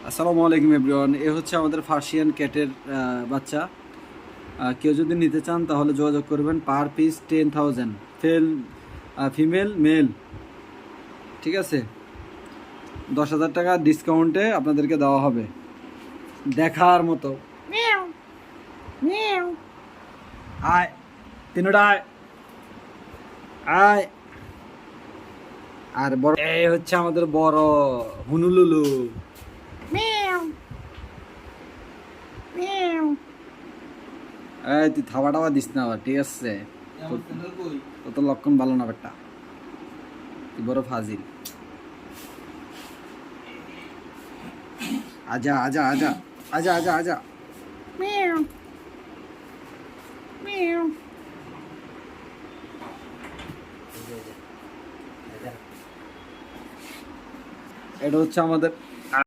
আসসালামু আলাইকুম এভরিওয়ান। এ হচ্ছে আমাদের ফার্সিয়ান ক্যাটের বাচ্চা। কেউ যদি নিতে চান তাহলে যোগাযোগ করবেন। Per piece 10,000, female male. ঠিক আছে, 10,000 টাকা ডিসকাউন্টে আপনাদেরকে দেওয়া হবে। দেখার মতো। আয় তিনটা আয় আয়। আর বড় এই হচ্ছে আমাদের বড় হুনুলুলু। এই তুই থাবা টাবা দিস না আবার, ঠিক আছে? তো তোর লক্ষণ ভালো না বেটা, তুই বড় ফাজিল। আজা আজা আজা আজা আজা আজা। এটা হচ্ছে আমাদের